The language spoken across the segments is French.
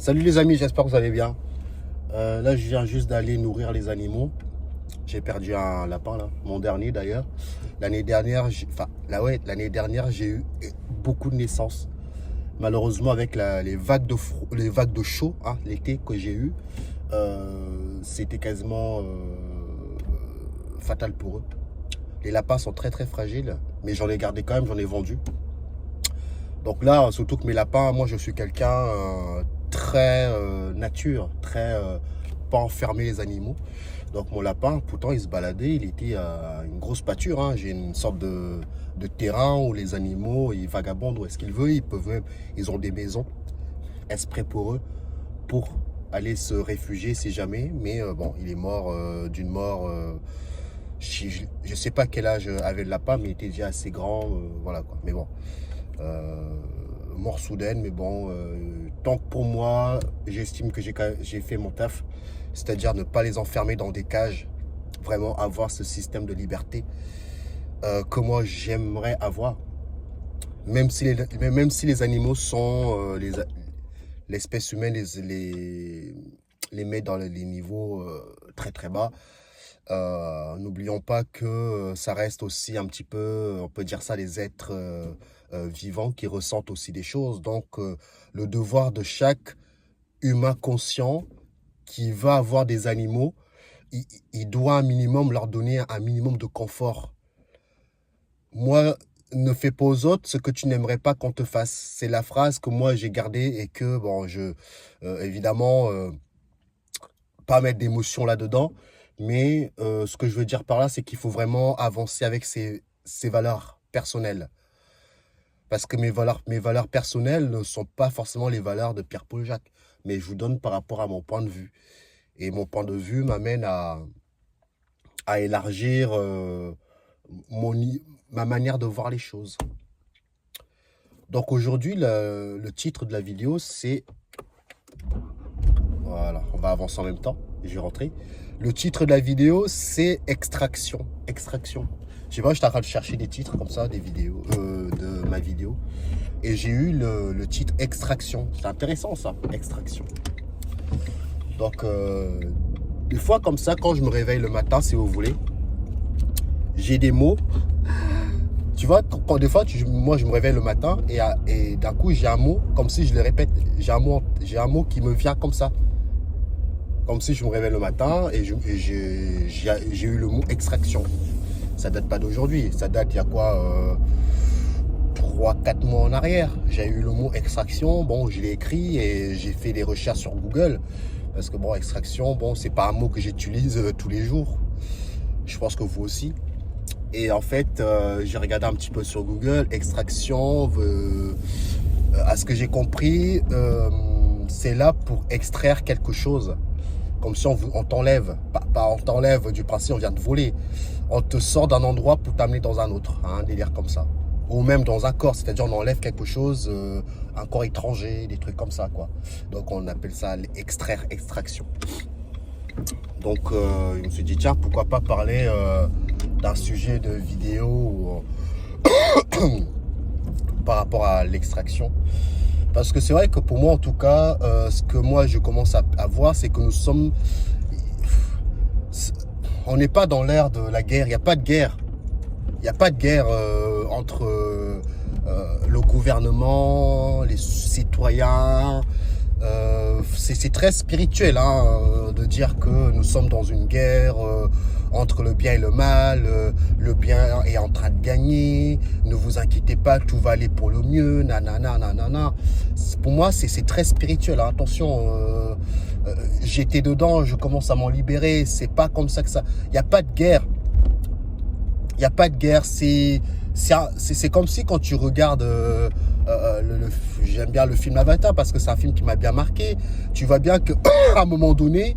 Salut les amis, j'espère que vous allez bien. Là, je viens juste d'aller nourrir les animaux. J'ai perdu un lapin, là, mon dernier d'ailleurs. L'année dernière, l'année dernière, j'ai eu beaucoup de naissances. Malheureusement, avec les vagues de chaud, hein, l'été que j'ai eu, c'était quasiment fatal pour eux. Les lapins sont très très fragiles, mais j'en ai gardé quand même, j'en ai vendu. Donc là, surtout que mes lapins, moi je suis quelqu'un très nature, très pas enfermer les animaux. Donc mon lapin, pourtant il se baladait, il était à une grosse pâture, hein. J'ai une sorte de terrain où les animaux, ils vagabondent où est-ce qu'ils veulent, ils ont des maisons exprès pour eux, pour aller se réfugier si jamais. Mais bon, il est mort d'une mort, je ne sais pas quel âge avait le lapin, mais il était déjà assez grand, voilà quoi. Mais bon. Mort soudaine, mais bon, tant que pour moi, j'estime que j'ai fait mon taf, c'est-à-dire ne pas les enfermer dans des cages, vraiment avoir ce système de liberté que moi j'aimerais avoir, même si les animaux sont, l'espèce humaine les met dans les niveaux très très bas. N'oublions pas que ça reste aussi un petit peu, on peut dire ça, les êtres vivants qui ressentent aussi des choses. Donc, le devoir de chaque humain conscient qui va avoir des animaux, il doit un minimum leur donner un minimum de confort. Moi, ne fais pas aux autres ce que tu n'aimerais pas qu'on te fasse. C'est la phrase que moi j'ai gardée et que, bon, évidemment, pas mettre d'émotion là-dedans. Mais ce que je veux dire par là, c'est qu'il faut vraiment avancer avec ses valeurs personnelles. Parce que mes valeurs personnelles ne sont pas forcément les valeurs de Pierre-Paul Jacques. Mais je vous donne par rapport à mon point de vue. Et mon point de vue m'amène à élargir ma manière de voir les choses. Donc aujourd'hui, le titre de la vidéo, c'est... Voilà, on va avancer en même temps. Je vais rentrer. Le titre de la vidéo, c'est Extraction. Extraction. Je sais pas, j'étais en train de chercher des titres comme ça, des vidéos, de ma vidéo. Et j'ai eu le titre Extraction. C'est intéressant ça, Extraction. Donc, des fois comme ça, quand je me réveille le matin, si vous voulez, j'ai des mots. Tu vois, des fois, moi je me réveille le matin et d'un coup, j'ai un mot, comme si je le répète. J'ai un mot qui me vient comme ça. Comme si je me réveille le matin et j'ai eu le mot extraction. Ça date pas d'aujourd'hui, ça date il y a quoi 3-4 mois en arrière. J'ai eu le mot extraction, bon je l'ai écrit et j'ai fait des recherches sur Google. Parce que bon, extraction, bon c'est pas un mot que j'utilise tous les jours. Je pense que vous aussi. Et en fait, j'ai regardé un petit peu sur Google, extraction, à ce que j'ai compris, c'est là pour extraire quelque chose. Comme si on t'enlève, pas on t'enlève du principe, on vient te voler. On te sort d'un endroit pour t'amener dans un autre, hein, un délire comme ça. Ou même dans un corps, c'est-à-dire on enlève quelque chose, un corps étranger, des trucs comme ça, quoi. Donc on appelle ça extraction. Donc je me suis dit, tiens, pourquoi pas parler d'un sujet de vidéo par rapport à l'extraction. Parce que c'est vrai que pour moi, en tout cas, ce que moi, je commence à voir, c'est que nous sommes... On n'est pas dans l'ère de la guerre. Il n'y a pas de guerre. Il n'y a pas de guerre entre le gouvernement, les citoyens. C'est très spirituel hein, de dire que nous sommes dans une guerre entre le bien et le mal, le bien est en train de gagner, ne vous inquiétez pas, tout va aller pour le mieux, nanana, nanana. Pour moi, c'est très spirituel, hein. Attention, j'étais dedans, je commence à m'en libérer, c'est pas comme ça que ça... Il n'y a pas de guerre, il n'y a pas de guerre, c'est comme si quand tu regardes... j'aime bien le film Avatar parce que c'est un film qui m'a bien marqué. Tu vois bien qu'à un moment donné,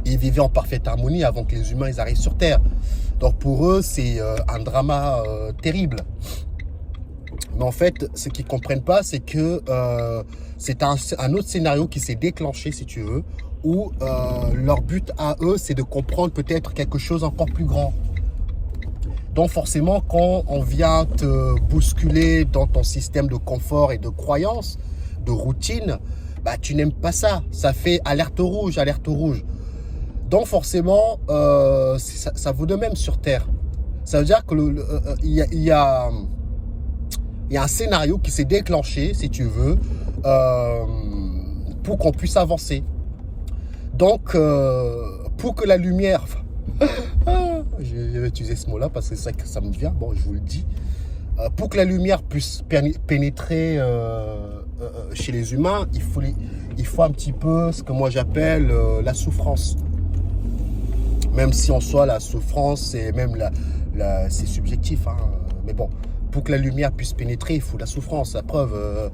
ils vivaient en parfaite harmonie avant que les humains ils arrivent sur Terre. Donc pour eux, c'est un drama terrible. Mais en fait, ce qu'ils ne comprennent pas, c'est que c'est un autre scénario qui s'est déclenché, si tu veux, où leur but à eux, c'est de comprendre peut-être quelque chose encore plus grand. Donc forcément, quand on vient te bousculer dans ton système de confort et de croyance, de routine, bah, tu n'aimes pas ça. Ça fait alerte rouge, alerte rouge. Donc forcément, ça vaut de même sur Terre. Ça veut dire que il y a un scénario qui s'est déclenché, si tu veux, pour qu'on puisse avancer. Donc, pour que la lumière... je vais utiliser ce mot-là parce que c'est ça que ça me vient. Bon, je vous le dis. Pour que la lumière puisse pénétrer chez les humains, il faut un petit peu ce que moi j'appelle la souffrance. Même si en soi, la souffrance, c'est même c'est subjectif. Hein. Mais bon, pour que la lumière puisse pénétrer, il faut la souffrance. La preuve,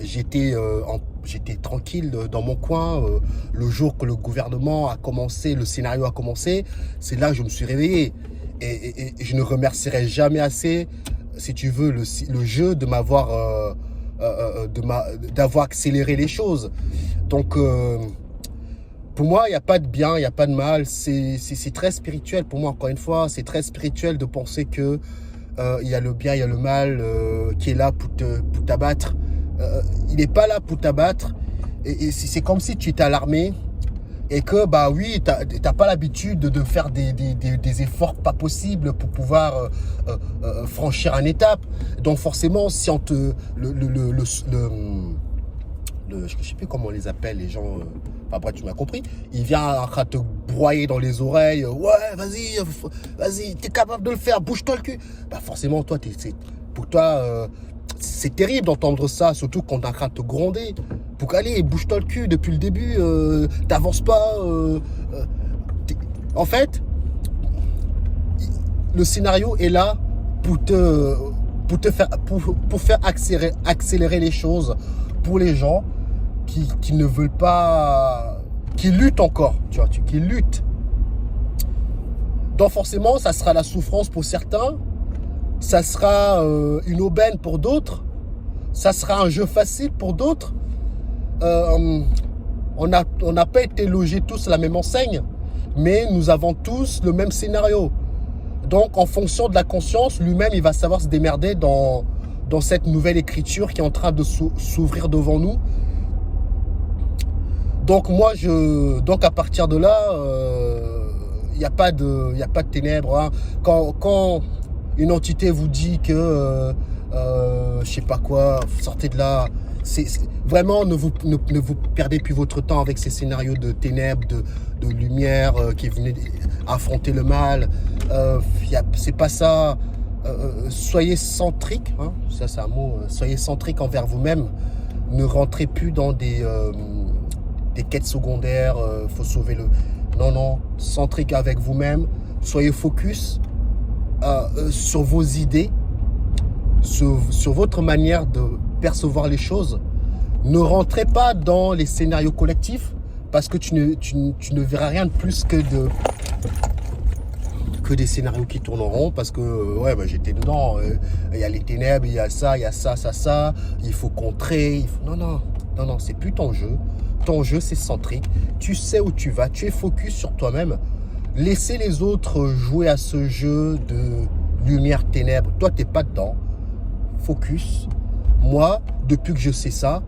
j'étais tranquille dans mon coin. Le jour que le gouvernement a commencé, le scénario a commencé, c'est là que je me suis réveillé. Et je ne remercierai jamais assez, si tu veux, le jeu de m'avoir d'avoir accéléré les choses. Donc, pour moi, il n'y a pas de bien, il n'y a pas de mal. C'est très spirituel pour moi, encore une fois. C'est très spirituel de penser que il y a le bien, il y a le mal qui est là pour t'abattre. Il n'est pas là pour t'abattre. Et c'est comme si tu étais à l'armée et que, bah oui, tu n'as pas l'habitude de faire des efforts pas possibles pour pouvoir franchir une étape. Donc forcément, si on te... je ne sais plus comment on les appelle, les gens... Après, tu m'as compris. Il vient en train de te broyer dans les oreilles. Ouais, vas-y, t'es capable de le faire, bouge-toi le cul. Bah forcément, toi, pour toi, c'est terrible d'entendre ça, surtout quand on est en train de te gronder. Pour qu'allez, bouge-toi le cul depuis le début, t'avances pas. En fait, le scénario est là pour faire accélérer les choses pour les gens qui ne veulent pas, qui luttent encore, tu vois, qui luttent. Donc forcément, ça sera la souffrance pour certains, ça sera une aubaine pour d'autres, ça sera un jeu facile pour d'autres. On n'a pas été logés tous à la même enseigne, mais nous avons tous le même scénario. Donc en fonction de la conscience, lui-même, il va savoir se démerder dans cette nouvelle écriture qui est en train de s'ouvrir devant nous. Donc moi, donc à partir de là, il n'y a pas de ténèbres. Hein. Quand une entité vous dit que, je sais pas quoi, sortez de là, vraiment ne vous perdez plus votre temps avec ces scénarios de ténèbres, de lumière qui venaient affronter le mal. C'est pas ça. Soyez centrique, hein, ça c'est un mot. Soyez centrique envers vous-même. Ne rentrez plus dans des quêtes secondaires, faut sauver le... Non, centrique avec vous-même, soyez focus sur vos idées, sur votre manière de percevoir les choses. Ne rentrez pas dans les scénarios collectifs parce que tu ne verras rien de plus que des scénarios qui tournent en rond parce que ouais, bah, j'étais dedans, il y a les ténèbres, il y a ça, il faut contrer, non, c'est plus ton jeu. Ton jeu, c'est centrique. Tu sais où tu vas. Tu es focus sur toi-même. Laissez les autres jouer à ce jeu de lumière-ténèbres. Toi, tu n'es pas dedans. Focus. Moi, depuis que je sais ça,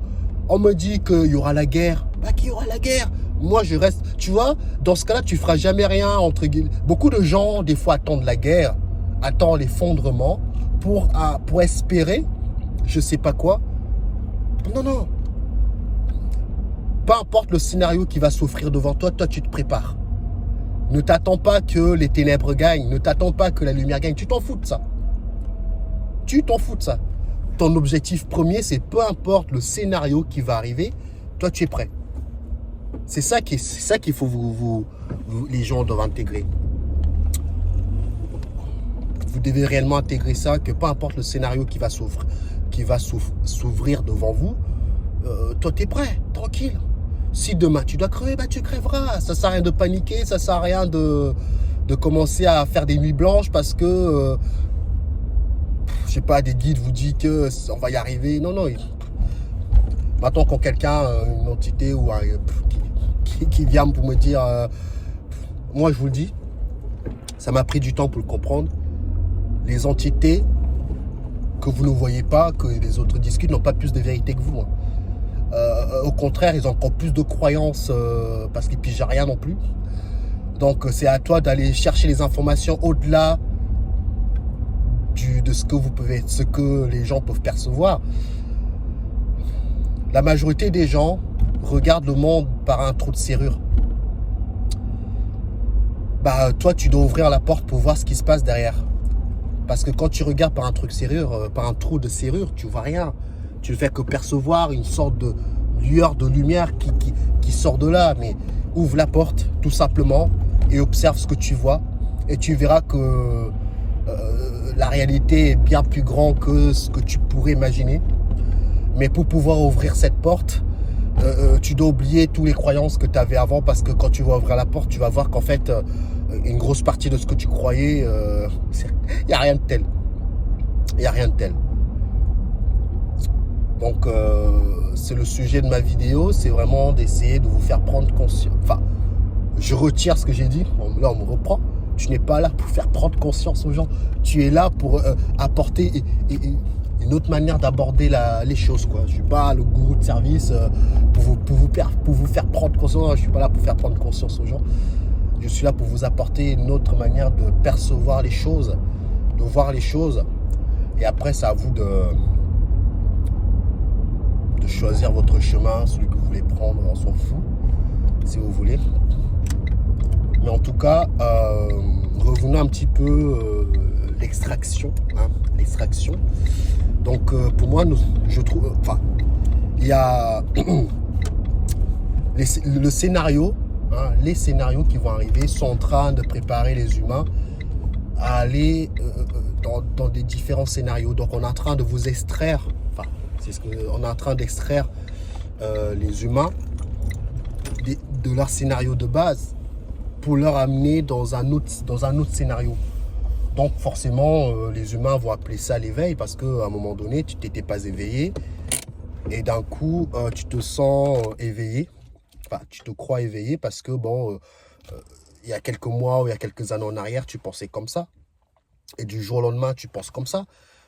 on me dit qu'il y aura la guerre. Bah, qu'il y aura la guerre. Moi, je reste... Tu vois, dans ce cas-là, tu ne feras jamais rien. Entre guillemets. Beaucoup de gens, des fois, attendent la guerre, attendent l'effondrement pour espérer, je ne sais pas quoi. Non. Peu importe le scénario qui va s'offrir devant toi, toi, tu te prépares. Ne t'attends pas que les ténèbres gagnent. Ne t'attends pas que la lumière gagne. Tu t'en fous de ça. Ton objectif premier, c'est peu importe le scénario qui va arriver, toi, tu es prêt. C'est ça qu'il faut les gens doivent intégrer. Vous devez réellement intégrer ça, que peu importe le scénario qui va s'ouvrir devant vous, toi, tu es prêt, tranquille. Si demain tu dois crever, bah tu crèveras. Ça sert à rien de paniquer, ça sert à rien de commencer à faire des nuits blanches parce que, je sais pas, des guides vous disent que on va y arriver. Non. Maintenant, quand quelqu'un, une entité ou qui vient pour me dire, moi je vous le dis, ça m'a pris du temps pour le comprendre. Les entités que vous ne voyez pas, que les autres discutent, n'ont pas plus de vérité que vous. Hein. au contraire, ils ont encore plus de croyances parce qu'ils pigent rien non plus. Donc c'est à toi d'aller chercher les informations au-delà de ce que les gens peuvent percevoir. La majorité des gens regardent le monde par un trou de serrure. Bah toi tu dois ouvrir la porte pour voir ce qui se passe derrière. Parce que quand tu regardes par un truc serrure, par un trou de serrure, tu vois rien. Tu ne fais que percevoir une sorte de lueur de lumière qui sort de là. Mais ouvre la porte tout simplement et observe ce que tu vois. Et tu verras que la réalité est bien plus grande que ce que tu pourrais imaginer. Mais pour pouvoir ouvrir cette porte, tu dois oublier toutes les croyances que tu avais avant, parce que quand tu vas ouvrir la porte, tu vas voir qu'en fait, une grosse partie de ce que tu croyais, il n'y a rien de tel. Il n'y a rien de tel. Donc, c'est le sujet de ma vidéo, c'est vraiment d'essayer de vous faire prendre conscience. Enfin, je retire ce que j'ai dit, là on me reprend. Tu n'es pas là pour faire prendre conscience aux gens. Tu es là pour apporter une autre manière d'aborder les choses, quoi. Je ne suis pas le gourou de service pour vous faire prendre conscience. Je ne suis pas là pour faire prendre conscience aux gens. Je suis là pour vous apporter une autre manière de percevoir les choses, de voir les choses. Et après, c'est à vous de choisir votre chemin, celui que vous voulez prendre, on s'en fout, si vous voulez. Mais en tout cas, revenons un petit peu l'extraction. Hein, l'extraction. Donc pour moi, je trouve, il y a le scénario, hein, les scénarios qui vont arriver sont en train de préparer les humains à aller dans des différents scénarios. Donc on est en train de vous extraire, c'est ce qu'on est en train d'extraire les humains de leur scénario de base pour leur amener dans un autre scénario. Donc forcément, les humains vont appeler ça l'éveil, parce qu'à un moment donné, tu t'étais pas éveillé et d'un coup, tu te sens éveillé. Enfin, tu te crois éveillé parce que, bon, il y a quelques mois ou il y a quelques années en arrière, tu pensais comme ça. Et du jour au lendemain, tu penses comme ça.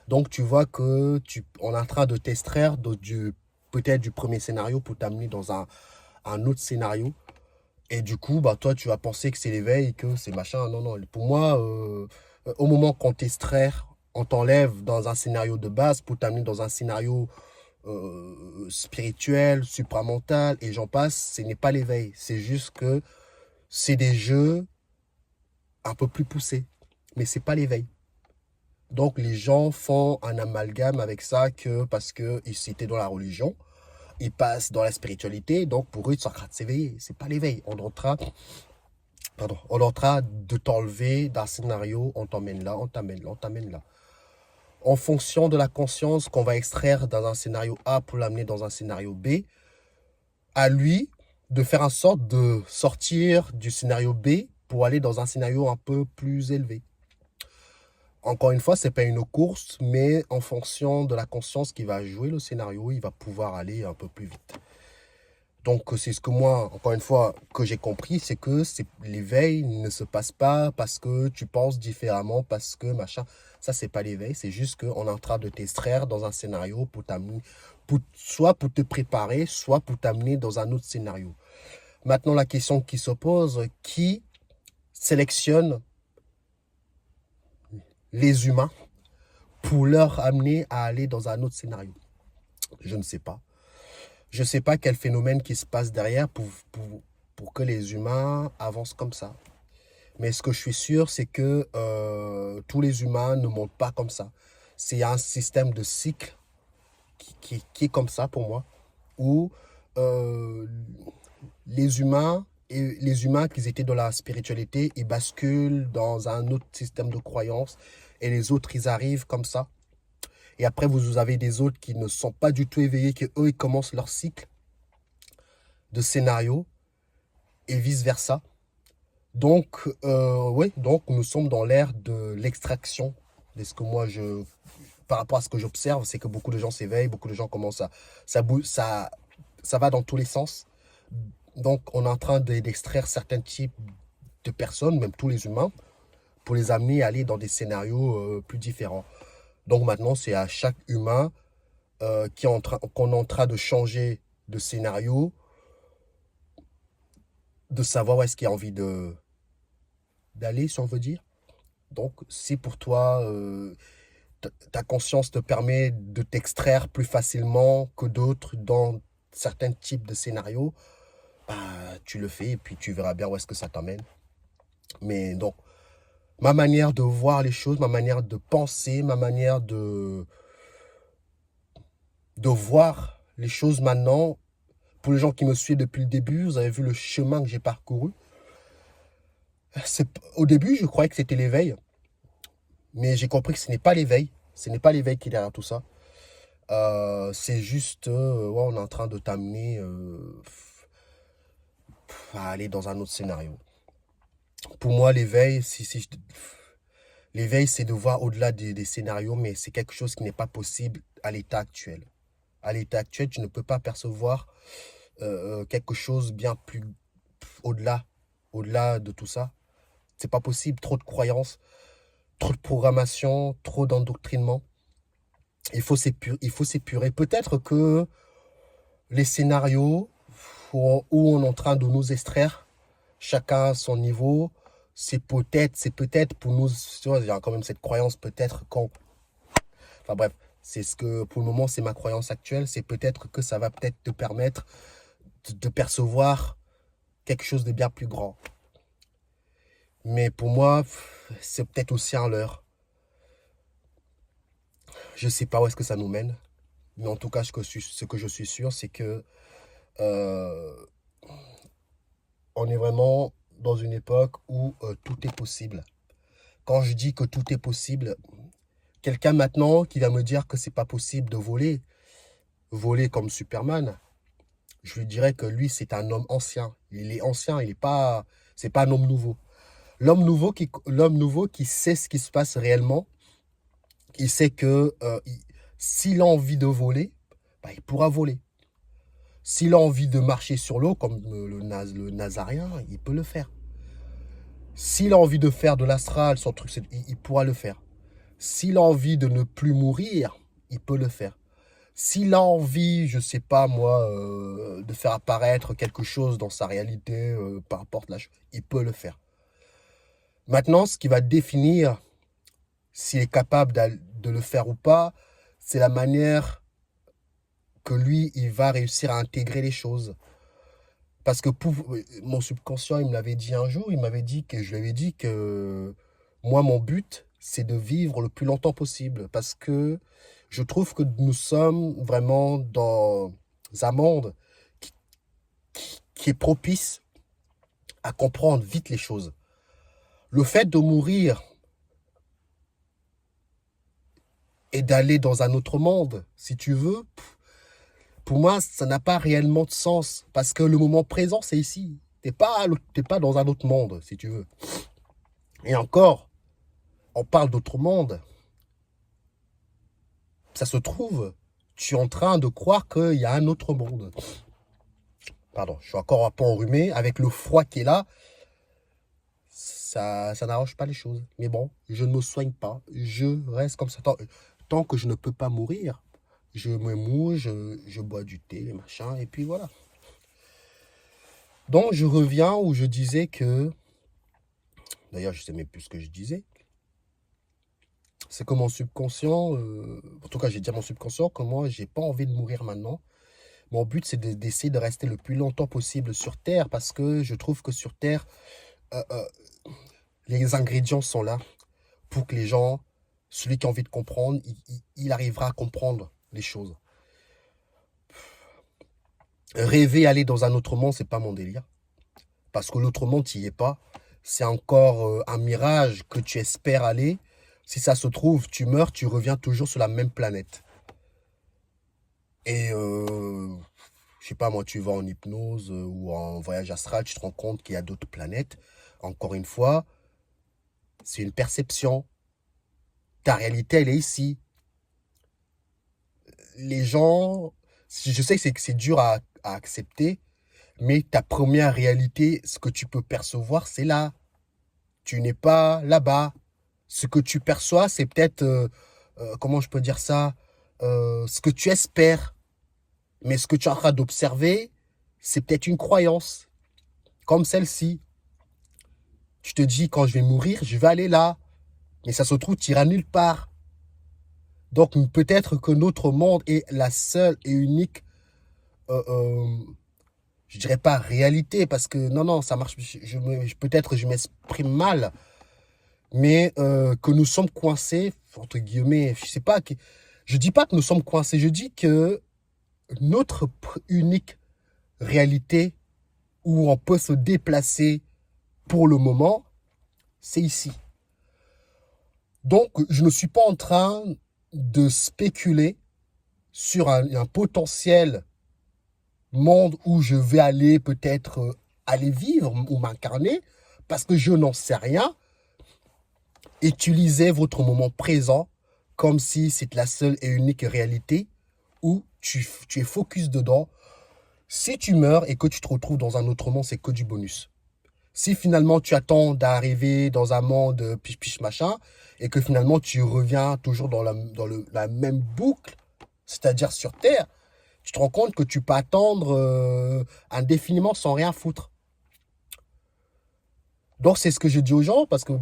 Donc, tu vois que on est en train de t'extraire peut-être du premier scénario pour t'amener dans un autre scénario. Et du coup, bah, toi, tu vas penser que c'est l'éveil, que c'est machin. Non, non. Pour moi, au moment qu'on t'extrait, on t'enlève dans un scénario de base pour t'amener dans un scénario spirituel, supramental, et j'en passe, ce n'est pas l'éveil. C'est juste que c'est des jeux un peu plus poussés. Mais c'est pas l'éveil. Donc, les gens font un amalgame avec ça parce qu'ils étaient dans la religion, ils passent dans la spiritualité, donc pour eux, ils sont en train de s'éveiller. C'est pas l'éveil. On est en train de t'enlever d'un scénario, on t'emmène là, on t'amène là, on t'amène là. En fonction de la conscience qu'on va extraire dans un scénario A pour l'amener dans un scénario B, à lui de faire en sorte de sortir du scénario B pour aller dans un scénario un peu plus élevé. Encore une fois, ce n'est pas une course, mais en fonction de la conscience qui va jouer le scénario, il va pouvoir aller un peu plus vite. Donc, c'est ce que moi, encore une fois, que j'ai compris, c'est que l'éveil ne se passe pas parce que tu penses différemment, parce que machin. Ça, c'est pas l'éveil, c'est juste qu'on est en train de t'extraire dans un scénario pour t'amener, soit pour te préparer, soit pour t'amener dans un autre scénario. Maintenant, la question qui se pose, qui sélectionne les humains pour leur amener à aller dans un autre scénario? Je ne sais pas. Je ne sais pas quel phénomène qui se passe derrière pour que les humains avancent comme ça. Mais ce que je suis sûr, c'est que tous les humains ne montent pas comme ça. C'est un système de cycle qui est comme ça pour moi, où les humains qui étaient dans la spiritualité, ils basculent dans un autre système de croyances, et les autres, ils arrivent comme ça. Et après, vous avez des autres qui ne sont pas du tout éveillés, qui eux, ils commencent leur cycle de scénario et vice-versa. Donc, oui, donc nous sommes dans l'ère de l'extraction. Par rapport à ce que j'observe, c'est que beaucoup de gens s'éveillent, beaucoup de gens commencent ça va dans tous les sens. Donc, on est en train d'extraire certains types de personnes, même tous les humains, pour les amener à aller dans des scénarios plus différents. Donc maintenant, c'est à chaque humain qu'on est en train de changer de scénario, de savoir où est-ce qu'il y a envie d'aller, si on veut dire. Donc, si pour toi, ta conscience te permet de t'extraire plus facilement que d'autres dans certains types de scénarios, bah, tu le fais et puis tu verras bien où est-ce que ça t'emmène. Mais donc, ma manière de voir les choses, ma manière de penser, ma manière de voir les choses maintenant, pour les gens qui me suivent depuis le début, vous avez vu le chemin que j'ai parcouru. Au début, je croyais que c'était l'éveil, mais j'ai compris que ce n'est pas l'éveil. Ce n'est pas l'éveil qui est derrière tout ça. C'est juste, ouais, on est en train de t'amener à aller dans un autre scénario. Pour moi, l'éveil, l'éveil, c'est de voir au-delà des scénarios, mais c'est quelque chose qui n'est pas possible à l'état actuel. À l'état actuel, tu ne peux pas percevoir quelque chose bien plus au-delà, au-delà de tout ça. C'est pas possible. Trop de croyances, trop de programmation, trop d'endoctrinement. Il faut s'épurer. Peut-être que les scénarios où on est en train de nous extraire, chacun à son niveau, c'est peut-être pour nous, tu vois, il y a quand même cette croyance peut-être quand, enfin bref, c'est ce que pour le moment c'est ma croyance actuelle, c'est peut-être que ça va peut-être te permettre de percevoir quelque chose de bien plus grand. Mais pour moi, c'est peut-être aussi un leurre. Je sais pas où est-ce que ça nous mène, mais en tout cas, ce que je suis sûr, c'est que euh, on est vraiment dans une époque où tout est possible. Quand je dis que tout est possible, quelqu'un maintenant qui va me dire que c'est pas possible de voler comme Superman, je lui dirais que lui, c'est un homme ancien. Il est ancien, c'est pas un homme nouveau. L'homme nouveau qui sait ce qui se passe réellement, il sait que s'il a envie de voler, bah, il pourra voler. S'il a envie de marcher sur l'eau, comme le Nazarien, il peut le faire. S'il a envie de faire de l'astral, son truc, il pourra le faire. S'il a envie de ne plus mourir, il peut le faire. S'il a envie, je sais pas moi, de faire apparaître quelque chose dans sa réalité, par rapport à la chose, il peut le faire. Maintenant, ce qui va définir s'il est capable de le faire ou pas, c'est la manière que lui, il va réussir à intégrer les choses. Parce que mon subconscient, il me l'avait dit un jour, je lui avais dit que moi, mon but, c'est de vivre le plus longtemps possible. Parce que je trouve que nous sommes vraiment dans un monde qui, qui est propice à comprendre vite les choses. Le fait de mourir et d'aller dans un autre monde, si tu veux, pour moi, ça n'a pas réellement de sens. Parce que le moment présent, c'est ici. T'es pas dans un autre monde, si tu veux. Et encore, on parle d'autre monde. Ça se trouve, tu es en train de croire qu'il y a un autre monde. Pardon, je suis encore un peu enrhumé. Avec le froid qui est là, ça n'arrange pas les choses. Mais bon, je ne me soigne pas. Je reste comme ça. Tant que je ne peux pas mourir, je me mouille, je bois du thé, machin, et puis voilà. Donc, je reviens où je disais que... D'ailleurs, je ne sais même plus ce que je disais. C'est que mon subconscient... en tout cas, j'ai dit à mon subconscient que moi, j'ai pas envie de mourir maintenant. Mon but, c'est d'essayer de rester le plus longtemps possible sur Terre parce que je trouve que sur Terre, euh, euh, les ingrédients sont là pour que les gens, celui qui a envie de comprendre, il arrivera à comprendre les choses. Rêver aller dans un autre monde, c'est pas mon délire. Parce que l'autre monde, tu n'y es pas. C'est encore un mirage que tu espères aller. Si ça se trouve, tu meurs, tu reviens toujours sur la même planète. Et je sais pas, moi, tu vas en hypnose ou en voyage astral, tu te rends compte qu'il y a d'autres planètes. Encore une fois, c'est une perception. Ta réalité, elle est ici. Les gens, je sais que c'est dur à accepter, mais ta première réalité, ce que tu peux percevoir, c'est là. Tu n'es pas là-bas. Ce que tu perçois, c'est peut-être, comment je peux dire ça, ce que tu espères. Mais ce que tu es en train d'observer, c'est peut-être une croyance, comme celle-ci. Tu te dis, quand je vais mourir, je vais aller là. Mais ça se trouve, tu iras nulle part. Donc peut-être que notre monde est la seule et unique, euh, euh, je dirais pas réalité, parce que non, ça marche, peut-être je m'exprime mal, mais que nous sommes coincés, entre guillemets, je sais pas, je dis pas que nous sommes coincés, je dis que notre unique réalité où on peut se déplacer pour le moment, c'est ici. Donc, je ne suis pas en train de spéculer sur un potentiel monde où je vais aller peut-être aller vivre ou m'incarner, parce que je n'en sais rien. Utilisez votre moment présent comme si c'était la seule et unique réalité où tu es focus dedans. Si tu meurs et que tu te retrouves dans un autre monde, c'est que du bonus. Si finalement tu attends d'arriver dans un monde piche machin et que finalement tu reviens toujours dans la même boucle, c'est-à-dire sur Terre, tu te rends compte que tu peux attendre indéfiniment sans rien foutre. Donc c'est ce que je dis aux gens, parce que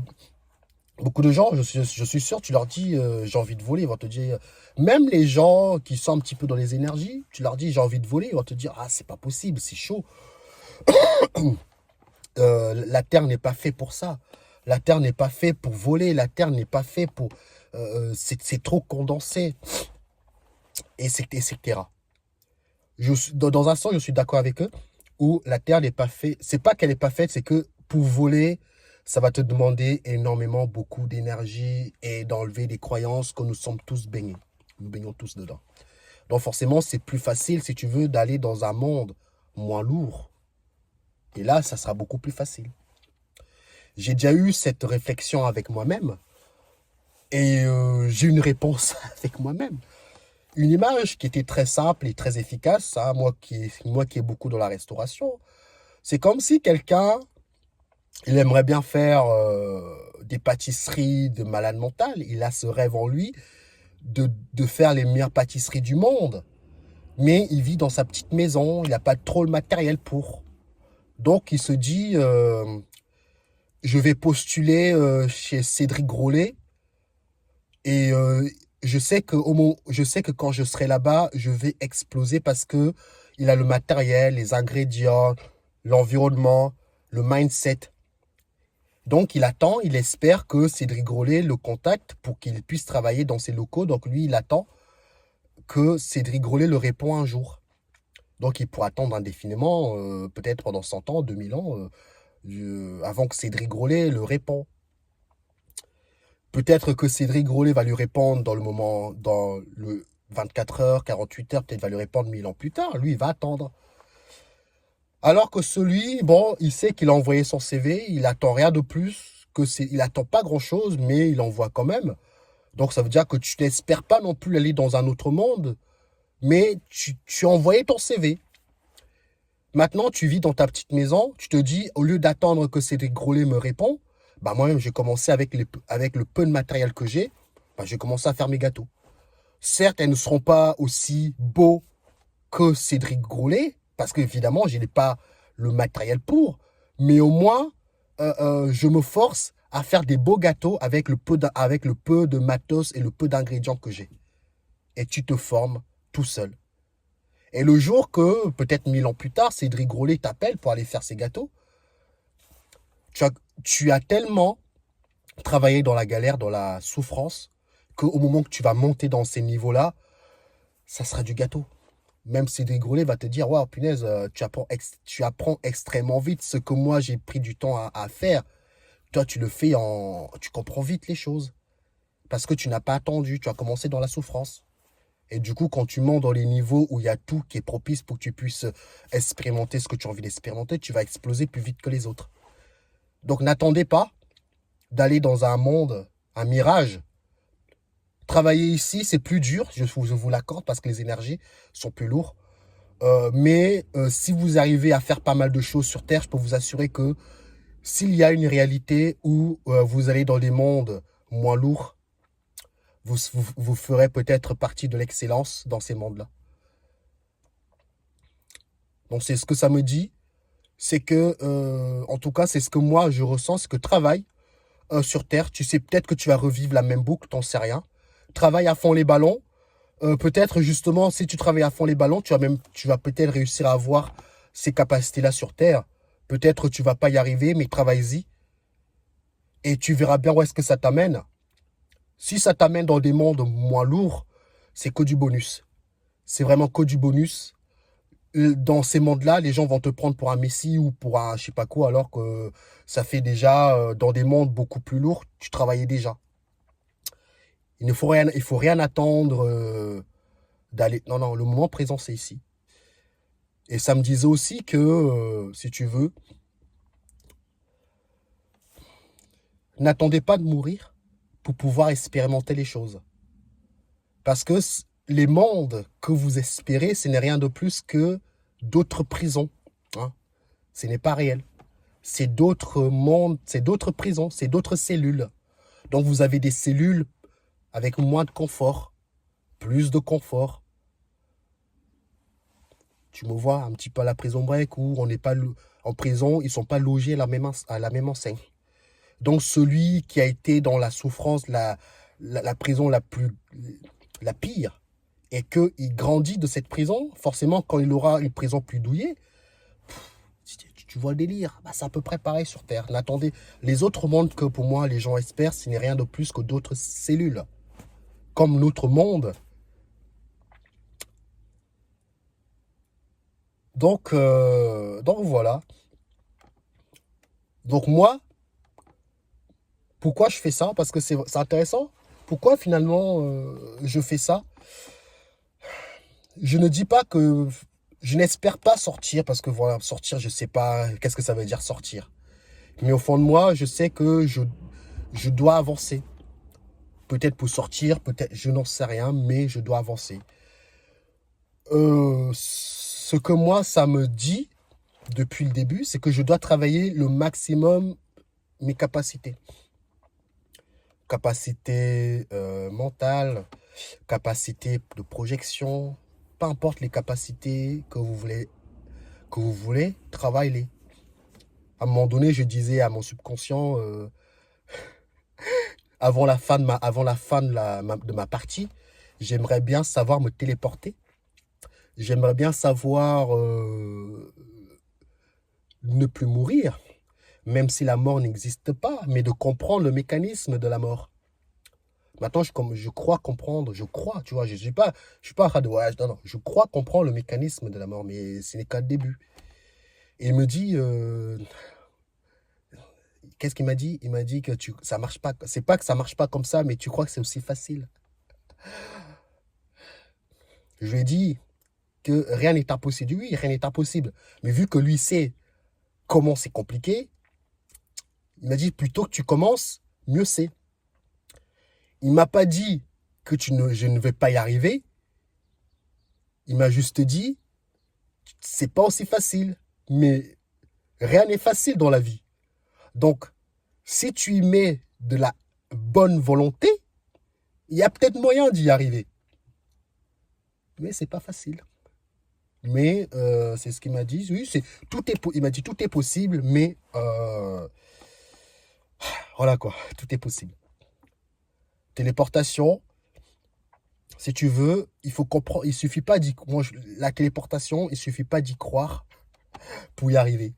beaucoup de gens, je suis sûr, tu leur dis j'ai envie de voler, ils vont te dire, même les gens qui sont un petit peu dans les énergies, tu leur dis j'ai envie de voler, ils vont te dire ah c'est pas possible, c'est chaud. La Terre n'est pas faite pour ça. La Terre n'est pas faite pour voler, la Terre n'est pas faite pour... c'est trop condensé, etc. Dans un sens, je suis d'accord avec eux, où la Terre n'est pas faite, c'est pas qu'elle n'est pas faite, c'est que pour voler, ça va te demander énormément, beaucoup d'énergie et d'enlever des croyances que nous sommes tous baignés. Nous baignons tous dedans. Donc forcément, c'est plus facile, si tu veux, d'aller dans un monde moins lourd. Et là, ça sera beaucoup plus facile. J'ai déjà eu cette réflexion avec moi-même et j'ai une réponse avec moi-même. Une image qui était très simple et très efficace, hein, moi qui est beaucoup dans la restauration. C'est comme si quelqu'un, il aimerait bien faire des pâtisseries de malade mental. Il a ce rêve en lui de faire les meilleures pâtisseries du monde. Mais il vit dans sa petite maison, il n'a pas trop le matériel pour. Donc il se dit, je vais postuler chez Cédric Grolet et je sais que quand je serai là-bas, je vais exploser parce que il a le matériel, les ingrédients, l'environnement, le mindset. Donc il attend, il espère que Cédric Grolet le contacte pour qu'il puisse travailler dans ses locaux. Donc lui, il attend que Cédric Grolet le réponde un jour. Donc il pourra attendre indéfiniment, peut-être pendant 100 ans, 2000 ans, avant que Cédric Grolet le réponde. Peut-être que Cédric Grolet va lui répondre dans le 24 heures, 48 heures, peut-être va lui répondre 1000 ans plus tard. Lui, il va attendre. Alors que celui, bon, il sait qu'il a envoyé son CV, il attend rien de plus, il attend pas grand-chose, mais il envoie quand même. Donc ça veut dire que tu n'espères pas non plus aller dans un autre monde, mais tu as envoyé ton CV. Maintenant, tu vis dans ta petite maison, tu te dis, au lieu d'attendre que Cédric Grolet me réponde, bah moi-même, j'ai commencé avec le peu de matériel que j'ai, bah, j'ai commencé à faire mes gâteaux. Certes, elles ne seront pas aussi beaux que Cédric Grolet, parce qu'évidemment, je n'ai pas le matériel pour, mais au moins, je me force à faire des beaux gâteaux avec le peu de matos et le peu d'ingrédients que j'ai. Et tu te formes tout seul. Et le jour que, peut-être 1000 ans plus tard, Cédric Grolet t'appelle pour aller faire ses gâteaux, tu as tellement travaillé dans la galère, dans la souffrance, qu'au moment que tu vas monter dans ces niveaux-là, ça sera du gâteau. Même Cédric Grolet va te dire, waouh, punaise, tu apprends extrêmement vite ce que moi j'ai pris du temps à faire. Toi, tu le fais tu comprends vite les choses. Parce que tu n'as pas attendu, tu as commencé dans la souffrance. Et du coup, quand tu montes dans les niveaux où il y a tout qui est propice pour que tu puisses expérimenter ce que tu as envie d'expérimenter, tu vas exploser plus vite que les autres. Donc n'attendez pas d'aller dans un monde, un mirage. Travailler ici, c'est plus dur, je vous l'accorde, parce que les énergies sont plus lourdes. Mais si vous arrivez à faire pas mal de choses sur Terre, je peux vous assurer que s'il y a une réalité où vous allez dans des mondes moins lourds, vous ferez peut-être partie de l'excellence dans ces mondes-là. Donc, c'est ce que ça me dit. C'est que, en tout cas, c'est ce que moi, je ressens. C'est que travaille sur Terre. Tu sais peut-être que tu vas revivre la même boucle, t'en sais rien. Travaille à fond les ballons. Peut-être, justement, si tu travailles à fond les ballons, tu vas peut-être réussir à avoir ces capacités-là sur Terre. Peut-être tu vas pas y arriver, mais travaille-y. Et tu verras bien où est-ce que ça t'amène. Si ça t'amène dans des mondes moins lourds, c'est que du bonus. C'est vraiment que du bonus. Dans ces mondes-là, les gens vont te prendre pour un messie ou pour un je sais pas quoi, alors que ça fait déjà, dans des mondes beaucoup plus lourds, tu travaillais déjà. Il faut rien attendre d'aller. Non, non, le moment présent, c'est ici. Et ça me disait aussi que, si tu veux, n'attendez pas de mourir pour pouvoir expérimenter les choses. Parce que les mondes que vous espérez, ce n'est rien de plus que d'autres prisons. Hein. Ce n'est pas réel. C'est d'autres mondes, c'est d'autres prisons, c'est d'autres cellules. Donc vous avez des cellules avec moins de confort, plus de confort. Tu me vois un petit peu à la prison break où on n'est pas en prison, ils ne sont pas logés à la même enseigne. Donc celui qui a été dans la souffrance, la prison la pire, et qu'il grandit de cette prison, forcément quand il aura une prison plus douillée, tu vois le délire, bah, c'est à peu près pareil sur Terre. N'attendez, les autres mondes que pour moi les gens espèrent, ce n'est rien de plus que d'autres cellules. Comme notre monde. Donc voilà. Donc moi, pourquoi je fais ça? Parce que c'est intéressant. Pourquoi finalement je fais ça? Je ne dis pas que... Je n'espère pas sortir parce que voilà, sortir, je ne sais pas qu'est-ce que ça veut dire sortir. Mais au fond de moi, je sais que je dois avancer. Peut-être pour sortir, peut-être, je n'en sais rien, mais je dois avancer. Ce que moi, ça me dit depuis le début, c'est que je dois travailler le maximum mes capacités. Capacité mentale, capacité de projection, peu importe les capacités que vous voulez, travaillez-les. À un moment donné, je disais à mon subconscient, avant la fin de ma partie, j'aimerais bien savoir me téléporter. J'aimerais bien savoir ne plus mourir, même si la mort n'existe pas, mais de comprendre le mécanisme de la mort. Maintenant, je crois comprendre, tu vois, je suis pas en train de, ouais, non, non, je crois comprendre le mécanisme de la mort, mais ce n'est qu'un début. Et il me dit, qu'est-ce qu'il m'a dit? Il m'a dit que ça marche pas, c'est pas que ça marche pas comme ça, mais tu crois que c'est aussi facile. Je lui ai dit que rien n'est impossible. Oui, rien n'est impossible. Mais vu que lui sait comment c'est compliqué, il m'a dit, plutôt que tu commences, mieux c'est. Il m'a pas dit que je ne vais pas y arriver. Il m'a juste dit, c'est pas aussi facile. Mais rien n'est facile dans la vie. Donc, si tu y mets de la bonne volonté, il y a peut-être moyen d'y arriver. Mais c'est pas facile. Mais c'est ce qu'il m'a dit. Oui, il m'a dit tout est possible, mais voilà quoi, tout est possible. Téléportation, si tu veux, il faut comprendre. Il suffit pas la téléportation, il suffit pas d'y croire pour y arriver.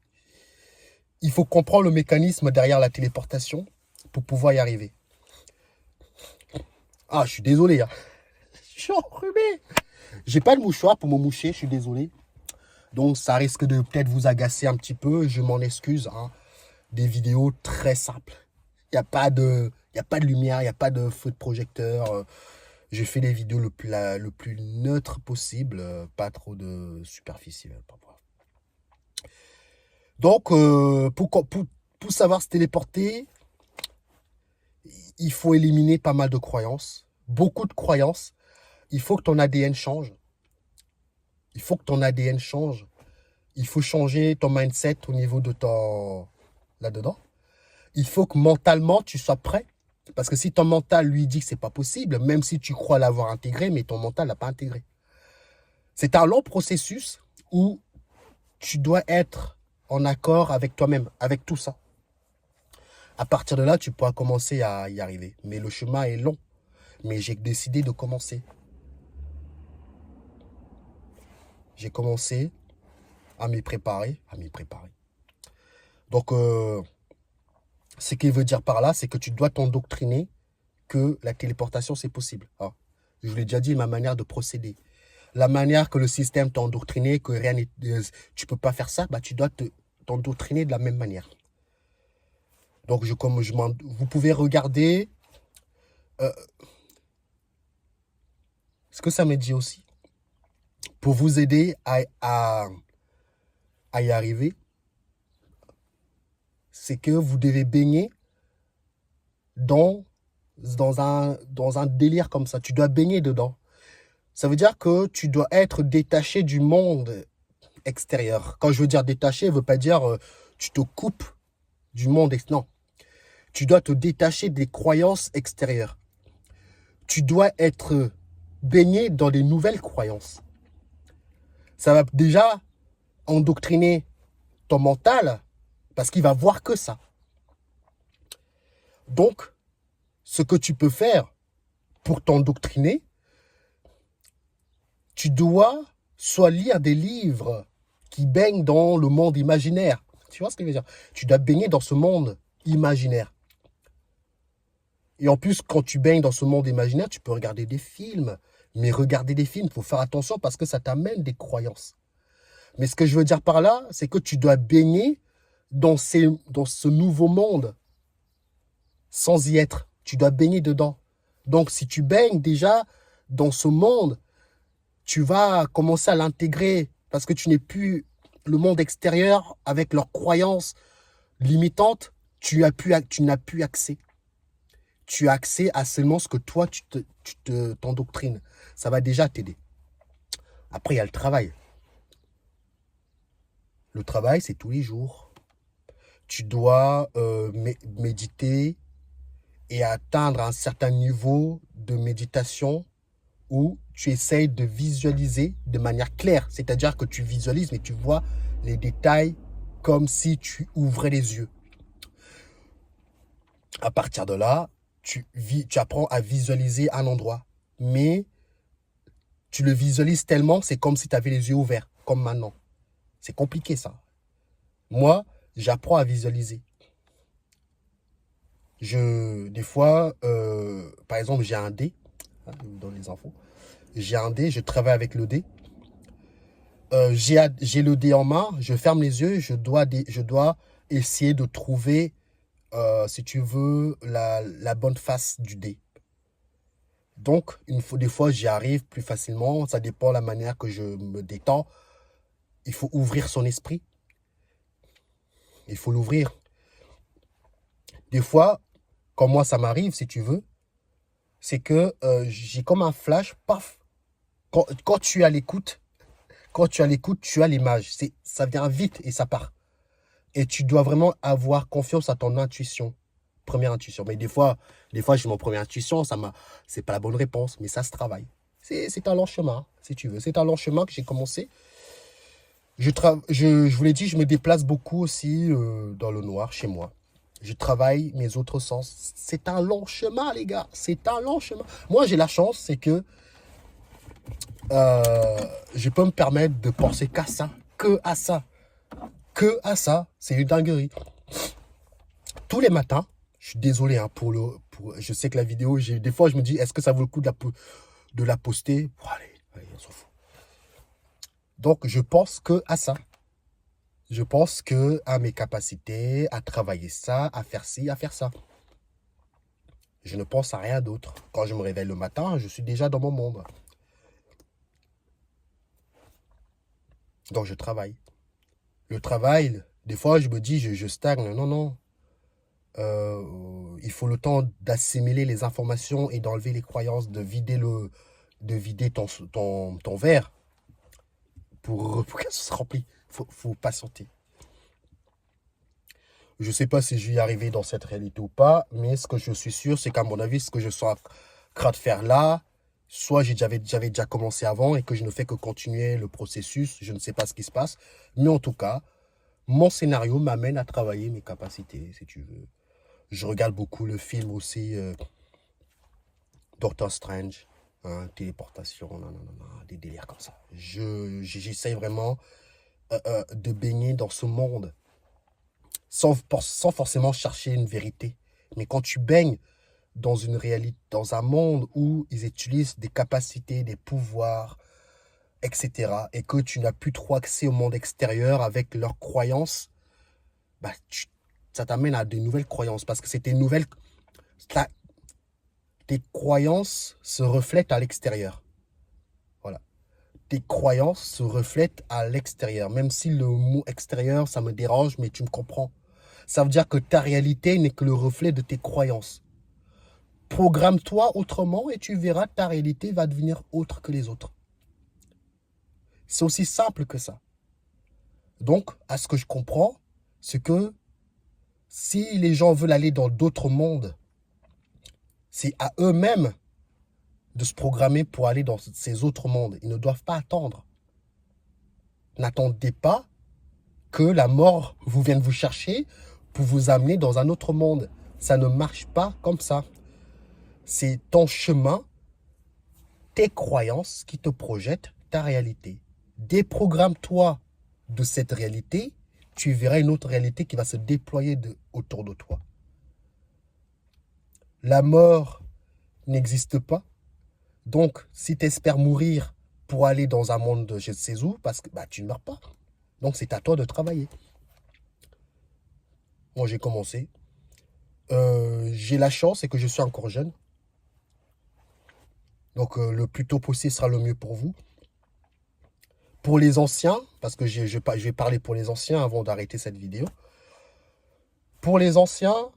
Il faut comprendre le mécanisme derrière la téléportation pour pouvoir y arriver. Ah, je suis désolé. Hein. Je suis enrhumé. J'ai pas de mouchoir pour me moucher, je suis désolé. Donc ça risque de peut-être vous agacer un petit peu, je m'en excuse. Hein. Des vidéos très simples. Il n'y a pas de lumière, il n'y a pas de feu de projecteur. Je fais des vidéos le plus neutre possible, pas trop de superficie. Donc, pour savoir se téléporter, il faut éliminer pas mal de croyances, beaucoup de croyances. Il faut que ton ADN change. Il faut que ton ADN change. Il faut changer ton mindset au niveau de ton... là-dedans. Il faut que mentalement, tu sois prêt. Parce que si ton mental lui dit que c'est pas possible, même si tu crois l'avoir intégré, mais ton mental l'a pas intégré. C'est un long processus où tu dois être en accord avec toi-même, avec tout ça. À partir de là, tu pourras commencer à y arriver. Mais le chemin est long. Mais j'ai décidé de commencer. J'ai commencé à m'y préparer. Donc, ce qu'il veut dire par là, c'est que tu dois t'endoctriner que la téléportation, c'est possible. Alors, je vous l'ai déjà dit, ma manière de procéder. La manière que le système t'a endoctriné, que rien n'est, tu peux pas faire ça, bah, tu dois t'endoctriner de la même manière. Donc, vous pouvez regarder ce que ça me dit aussi. Pour vous aider à y arriver, c'est que vous devez baigner dans un délire comme ça. Tu dois baigner dedans. Ça veut dire que tu dois être détaché du monde extérieur. Quand je veux dire détaché, ça ne veut pas dire tu te coupes du monde extérieur. Non. Tu dois te détacher des croyances extérieures. Tu dois être baigné dans des nouvelles croyances. Ça va déjà endoctriner ton mental parce qu'il va voir que ça. Donc, ce que tu peux faire pour t'endoctriner, tu dois soit lire des livres qui baignent dans le monde imaginaire. Tu vois ce que je veux dire? Tu dois baigner dans ce monde imaginaire. Et en plus, quand tu baignes dans ce monde imaginaire, tu peux regarder des films. Mais regarder des films, il faut faire attention parce que ça t'amène des croyances. Mais ce que je veux dire par là, c'est que tu dois baigner dans ce nouveau monde sans y être. Tu dois baigner dedans. Donc, si tu baignes déjà dans ce monde, tu vas commencer à l'intégrer parce que tu n'es plus le monde extérieur avec leurs croyances limitantes. Tu n'as plus accès. Tu as accès à seulement ce que toi, tu t'endoctrines. Ça va déjà t'aider. Après, il y a le travail. Le travail, c'est tous les jours. Tu dois méditer et atteindre un certain niveau de méditation où tu essayes de visualiser de manière claire. C'est-à-dire que tu visualises, mais tu vois les détails comme si tu ouvrais les yeux. À partir de là, tu apprends à visualiser un endroit. Mais tu le visualises tellement, c'est comme si tu avais les yeux ouverts, comme maintenant. C'est compliqué, ça. Moi, j'apprends à visualiser. Des fois, par exemple, j'ai un dé. Dans les infos. J'ai un dé, je travaille avec le dé. J'ai le dé en main, je ferme les yeux, je dois essayer de trouver, si tu veux, la bonne face du dé. Donc, des fois, j'y arrive plus facilement. Ça dépend de la manière que je me détends. Il faut ouvrir son esprit. Il faut l'ouvrir. Des fois, quand moi, ça m'arrive, si tu veux, c'est que j'ai comme un flash, paf. Quand tu es à l'écoute, tu as l'image. Ça vient vite et ça part. Et tu dois vraiment avoir confiance à ton intuition. Première intuition. Mais des fois j'ai mon première intuition, c'est pas la bonne réponse, mais ça se travaille. C'est un long chemin, si tu veux. C'est un long chemin que j'ai commencé. Je vous l'ai dit, je me déplace beaucoup aussi dans le noir, chez moi. Je travaille mes autres sens. C'est un long chemin, les gars. C'est un long chemin. Moi, j'ai la chance, c'est que je peux me permettre de penser qu'à ça. Que à ça. Que à ça. C'est une dinguerie. Tous les matins, je suis désolé hein, je sais que la vidéo, des fois, je me dis, est-ce que ça vaut le coup de la poster? Bon, allez, on s'en fout. Donc, je pense que à ça. Je pense que à mes capacités, à travailler ça, à faire ci, à faire ça. Je ne pense à rien d'autre. Quand je me réveille le matin, je suis déjà dans mon monde. Donc, je travaille. Le travail, des fois, je me dis, je stagne. Non, non. Il faut le temps d'assimiler les informations et d'enlever les croyances, de vider ton verre pour qu'elle se remplisse. Faut patienter. Je ne sais pas si je vais y arriver dans cette réalité ou pas, mais ce que je suis sûr, c'est qu'à mon avis, ce que je suis en train de faire là, soit j'avais déjà commencé avant et que je ne fais que continuer le processus, je ne sais pas ce qui se passe. Mais en tout cas, mon scénario m'amène à travailler mes capacités, si tu veux. Je regarde beaucoup le film aussi, Doctor Strange, hein, téléportation, non, non, non, non, des délires comme ça. J'essaye vraiment de baigner dans ce monde sans forcément chercher une vérité. Mais quand tu baignes dans une réalité, dans un monde où ils utilisent des capacités, des pouvoirs, etc., et que tu n'as plus trop accès au monde extérieur avec leurs croyances, bah, ça t'amène à de nouvelles croyances parce que c'est tes nouvelles. Tes croyances se reflètent à l'extérieur. Voilà. Tes croyances se reflètent à l'extérieur. Même si le mot extérieur, ça me dérange, mais tu me comprends. Ça veut dire que ta réalité n'est que le reflet de tes croyances. Programme-toi autrement et tu verras ta réalité va devenir autre que les autres. C'est aussi simple que ça. Donc, à ce que je comprends, c'est que si les gens veulent aller dans d'autres mondes, c'est à eux-mêmes de se programmer pour aller dans ces autres mondes. Ils ne doivent pas attendre. N'attendez pas que la mort vous vienne vous chercher pour vous amener dans un autre monde. Ça ne marche pas comme ça. C'est ton chemin, tes croyances qui te projettent ta réalité. Déprogramme-toi de cette réalité, tu verras une autre réalité qui va se déployer autour de toi. La mort n'existe pas. Donc, si tu espères mourir pour aller dans un monde de je ne sais où, parce que bah, tu ne meurs pas. Donc, c'est à toi de travailler. Moi, j'ai commencé. J'ai la chance, c'est que je suis encore jeune. Donc, le plus tôt possible sera le mieux pour vous. Pour les anciens, parce que je vais parler pour les anciens avant d'arrêter cette vidéo. Pour les anciens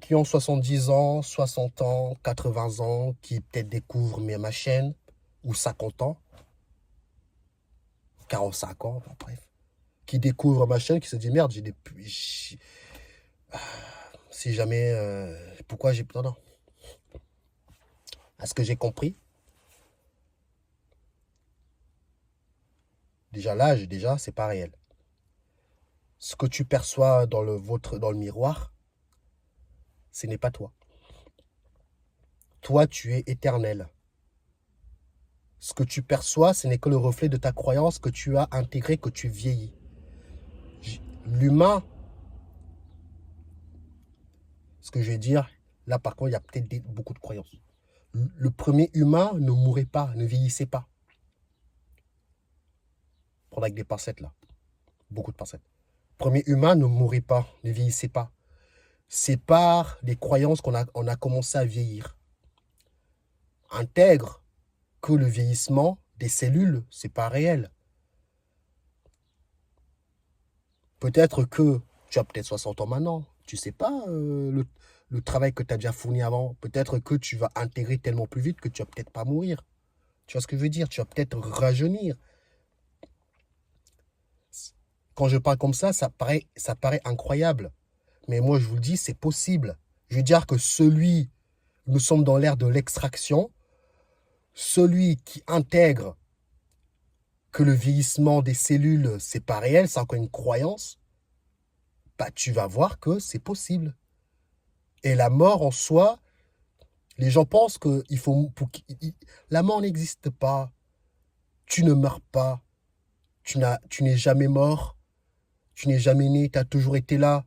qui ont 70 ans, 60 ans, 80 ans, qui peut-être découvrent ma chaîne, ou 50 ans, 45 ans, enfin, bref, qui découvrent ma chaîne, qui se disent merde, si jamais, pourquoi j'ai... Non, non. À ce que j'ai compris, déjà l'âge, c'est pas réel. Ce que tu perçois dans le miroir, ce n'est pas toi. Toi, tu es éternel. Ce que tu perçois, ce n'est que le reflet de ta croyance que tu as intégré, que tu vieillis. L'humain, ce que je vais dire, là par contre, il y a peut-être beaucoup de croyances. Le premier humain ne mourait pas, ne vieillissait pas. Prendre avec des pincettes là. Beaucoup de pincettes. Le premier humain ne mourait pas, ne vieillissait pas. C'est par les croyances qu'on a commencé à vieillir. Intègre que le vieillissement des cellules, c'est pas réel. Peut-être que tu as peut-être 60 ans maintenant. Tu sais pas le travail que tu as déjà fourni avant. Peut-être que tu vas intégrer tellement plus vite que tu vas peut-être pas mourir. Tu vois ce que je veux dire? Tu vas peut-être rajeunir. Quand je parle comme ça paraît incroyable. Mais moi, je vous le dis, c'est possible. Je veux dire que nous sommes dans l'ère de l'extraction. Celui qui intègre que le vieillissement des cellules, c'est pas réel, c'est encore une croyance, bah, tu vas voir que c'est possible. Et la mort en soi, les gens pensent que la mort n'existe pas. Tu ne meurs pas. Tu n'es jamais mort. Tu n'es jamais né. Tu as toujours été là.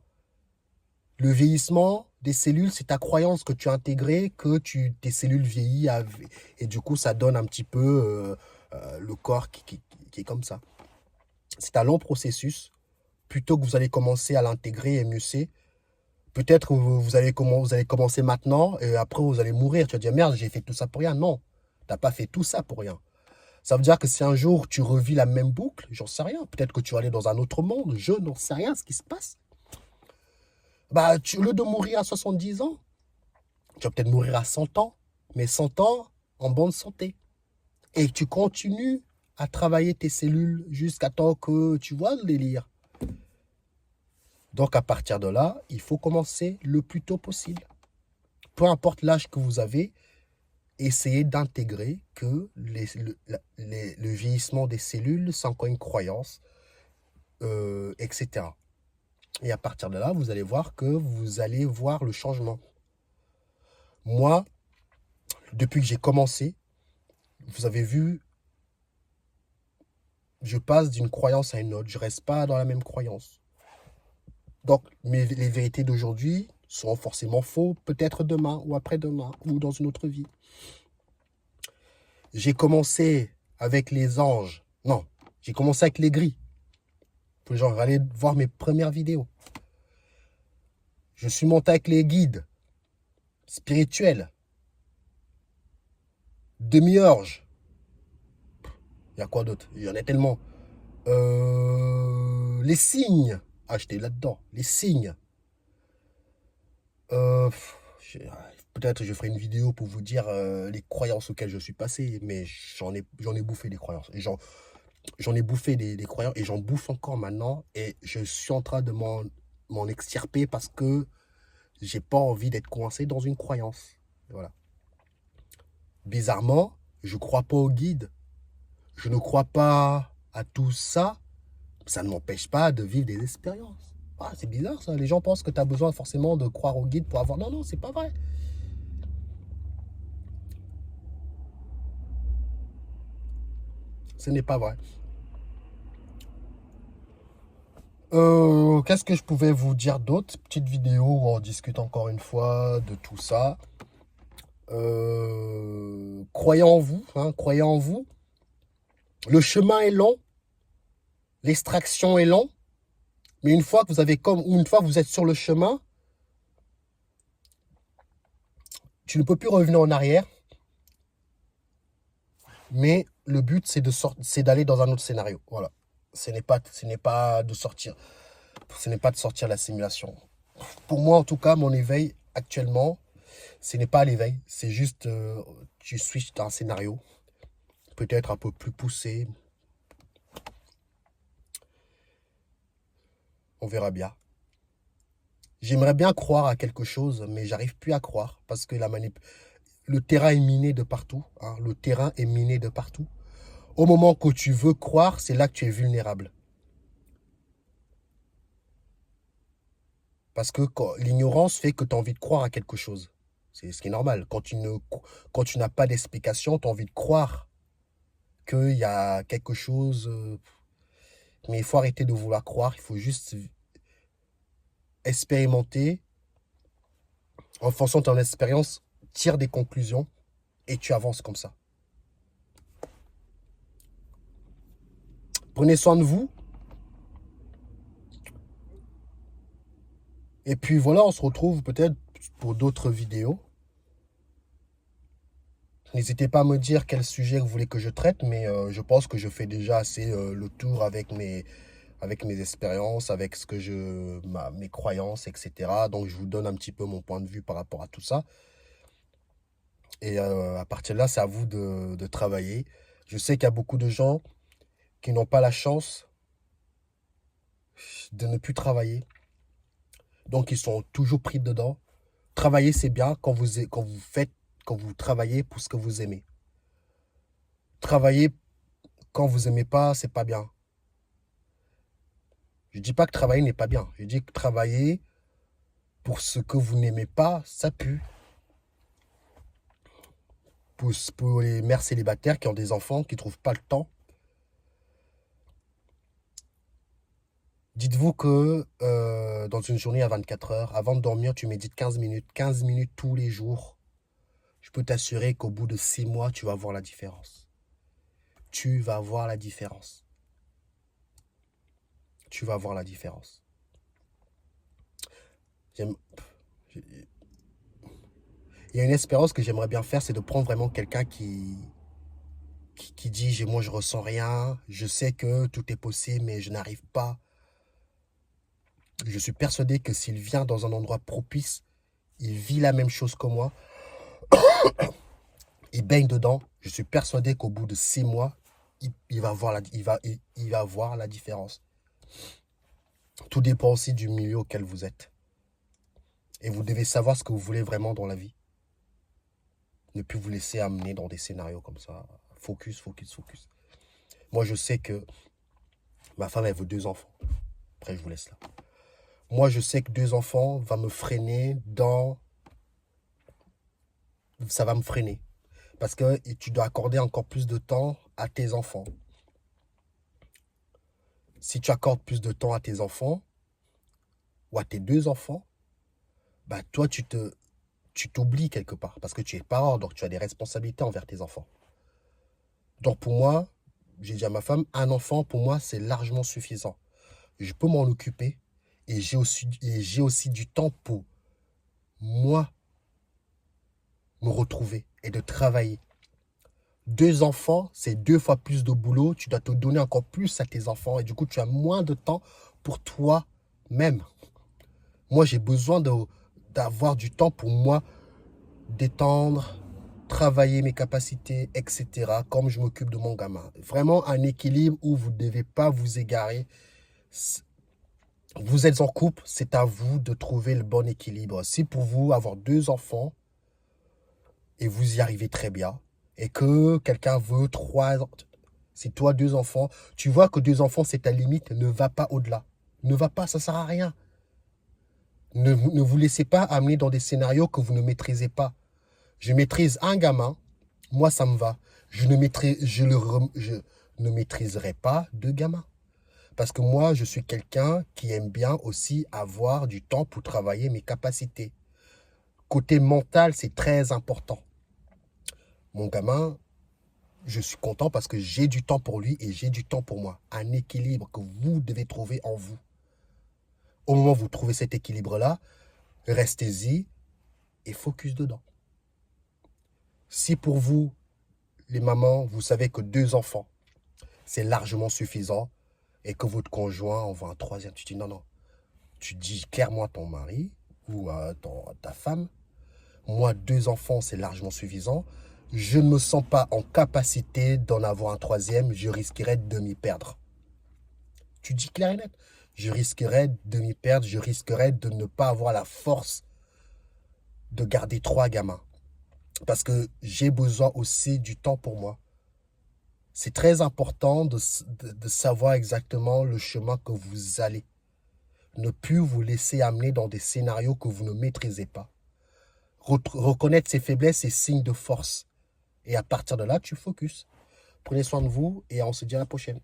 Le vieillissement des cellules, c'est ta croyance que tu as intégrée, que tes cellules vieillissent. Et du coup, ça donne un petit peu le corps qui est comme ça. C'est un long processus. Plutôt que vous allez commencer à l'intégrer et mieux c'est, peut-être que vous allez commencer maintenant et après vous allez mourir. Tu vas dire merde, j'ai fait tout ça pour rien. Non, tu n'as pas fait tout ça pour rien. Ça veut dire que si un jour tu revis la même boucle, j'en sais rien. Peut-être que tu vas aller dans un autre monde. Je n'en sais rien ce qui se passe. Bah, au lieu de mourir à 70 ans, tu vas peut-être mourir à 100 ans, mais 100 ans en bonne santé. Et tu continues à travailler tes cellules jusqu'à temps que tu vois le délire. Donc, à partir de là, il faut commencer le plus tôt possible. Peu importe l'âge que vous avez, essayer d'intégrer que le vieillissement des cellules, c'est encore une croyance, etc. Et à partir de là, vous allez voir que vous allez voir le changement. Moi, depuis que j'ai commencé, vous avez vu, je passe d'une croyance à une autre. Je ne reste pas dans la même croyance. Donc, les vérités d'aujourd'hui seront forcément faux, peut-être demain ou après-demain ou dans une autre vie. J'ai commencé avec les anges. Non, j'ai commencé avec les gris. Pour genre aller voir mes premières vidéos. Je suis monté avec les guides spirituels. Demi-orge. Il y a quoi d'autre? Il y en a tellement. Les signes. Ah, j'étais là-dedans. Les signes. Peut-être je ferai une vidéo pour vous dire les croyances auxquelles je suis passé. Mais j'en ai bouffé des croyances. J'en ai bouffé des croyances et j'en bouffe encore maintenant. Et je suis en train de m'en extirper parce que j'ai pas envie d'être coincé dans une croyance. Voilà. Bizarrement, je crois pas au guide. Je ne crois pas à tout ça. Ça ne m'empêche pas de vivre des expériences. Ah, c'est bizarre ça. Les gens pensent que tu as besoin forcément de croire au guide pour avoir... Non, non, c'est pas vrai. Ce n'est pas vrai. Qu'est-ce que je pouvais vous dire d'autre? Petite vidéo où on discute encore une fois de tout ça. Croyez en vous, hein, croyez en vous. Le chemin est long, l'extraction est long, mais une fois que vous êtes sur le chemin, tu ne peux plus revenir en arrière. Mais le but, c'est d'aller dans un autre scénario. Voilà. Ce n'est pas de sortir de la simulation. Pour moi, en tout cas, mon éveil actuellement, ce n'est pas l'éveil. C'est juste, tu switches d'un scénario. Peut-être un peu plus poussé. On verra bien. J'aimerais bien croire à quelque chose, mais j'arrive plus à croire parce que le terrain est miné de partout. Hein. Le terrain est miné de partout. Au moment que tu veux croire, c'est là que tu es vulnérable. Parce que l'ignorance fait que tu as envie de croire à quelque chose. C'est ce qui est normal. Quand tu n'as pas d'explication, tu as envie de croire qu'il y a quelque chose. Mais il faut arrêter de vouloir croire. Il faut juste expérimenter. En fonction de ton expérience, tire des conclusions et tu avances comme ça. Prenez soin de vous. Et puis voilà, on se retrouve peut-être pour d'autres vidéos. N'hésitez pas à me dire quel sujet vous voulez que je traite, mais je pense que je fais déjà assez le tour avec mes expériences, avec mes croyances, etc. Donc je vous donne un petit peu mon point de vue par rapport à tout ça. Et à partir de là, c'est à vous de travailler. Je sais qu'il y a beaucoup de gens qui n'ont pas la chance de ne plus travailler. Donc ils sont toujours pris dedans. Travailler, c'est bien quand vous travaillez pour ce que vous aimez. Travailler quand vous aimez pas, c'est pas bien. Je dis pas que travailler n'est pas bien. Je dis que travailler pour ce que vous n'aimez pas, ça pue. Pour les mères célibataires qui ont des enfants, qui ne trouvent pas le temps, dites-vous que dans une journée à 24 heures, avant de dormir, tu médites 15 minutes. 15 minutes tous les jours. Je peux t'assurer qu'au bout de 6 mois, tu vas voir la différence. Tu vas voir la différence. Tu vas voir la différence. Il y a une expérience que j'aimerais bien faire, c'est de prendre vraiment quelqu'un qui dit, moi je ressens rien, je sais que tout est possible, mais je n'arrive pas. Je suis persuadé que s'il vient dans un endroit propice, il vit la même chose que moi, il baigne dedans, je suis persuadé qu'au bout de 6 mois, il va voir la différence. Tout dépend aussi du milieu auquel vous êtes. Et vous devez savoir ce que vous voulez vraiment dans la vie. Ne plus vous laisser amener dans des scénarios comme ça. Focus, focus, focus. Moi, je sais que ma femme, elle veut 2 enfants. Après, je vous laisse là. Moi, je sais que 2 enfants va me freiner dans... Ça va me freiner. Parce que tu dois accorder encore plus de temps à tes enfants. Si tu accordes plus de temps à tes enfants, ou à tes 2 enfants, bah toi, tu t'oublies quelque part. Parce que tu es parent, donc tu as des responsabilités envers tes enfants. Donc pour moi, j'ai dit à ma femme, un enfant, pour moi, c'est largement suffisant. Je peux m'en occuper et j'ai aussi du temps pour moi me retrouver et de travailler. 2 enfants, c'est 2 fois plus de boulot. Tu dois te donner encore plus à tes enfants et du coup, tu as moins de temps pour toi-même. Moi, j'ai besoin d'avoir du temps pour moi, détendre, travailler mes capacités, etc. Comme je m'occupe de mon gamin. Vraiment un équilibre où vous ne devez pas vous égarer. Vous êtes en couple, c'est à vous de trouver le bon équilibre. Si pour vous, avoir 2 enfants, et vous y arrivez très bien, et que quelqu'un veut 3 ans, c'est toi 2 enfants, tu vois que 2 enfants, c'est ta limite, ne va pas au-delà. Ne va pas, ça ne sert à rien. Ne vous laissez pas amener dans des scénarios que vous ne maîtrisez pas. Je maîtrise un gamin, moi ça me va. Je ne maîtriserai pas 2 gamins. Parce que moi, je suis quelqu'un qui aime bien aussi avoir du temps pour travailler mes capacités. Côté mental, c'est très important. Mon gamin, je suis content parce que j'ai du temps pour lui et j'ai du temps pour moi. Un équilibre que vous devez trouver en vous. Au moment où vous trouvez cet équilibre-là, restez-y et focus dedans. Si pour vous, les mamans, vous savez que 2 enfants, c'est largement suffisant et que votre conjoint en veut un 3e, tu dis non, non. Tu dis clairement à ton mari ou à ta femme, moi, 2 enfants, c'est largement suffisant. Je ne me sens pas en capacité d'en avoir un 3e, je risquerais de m'y perdre. Tu dis clair et net. Je risquerais de m'y perdre, je risquerais de ne pas avoir la force de garder 3 gamins. Parce que j'ai besoin aussi du temps pour moi. C'est très important de savoir exactement le chemin que vous allez. Ne plus vous laisser amener dans des scénarios que vous ne maîtrisez pas. Reconnaître ses faiblesses, c'est signe de force. Et à partir de là, tu focuses. Prenez soin de vous et on se dit à la prochaine.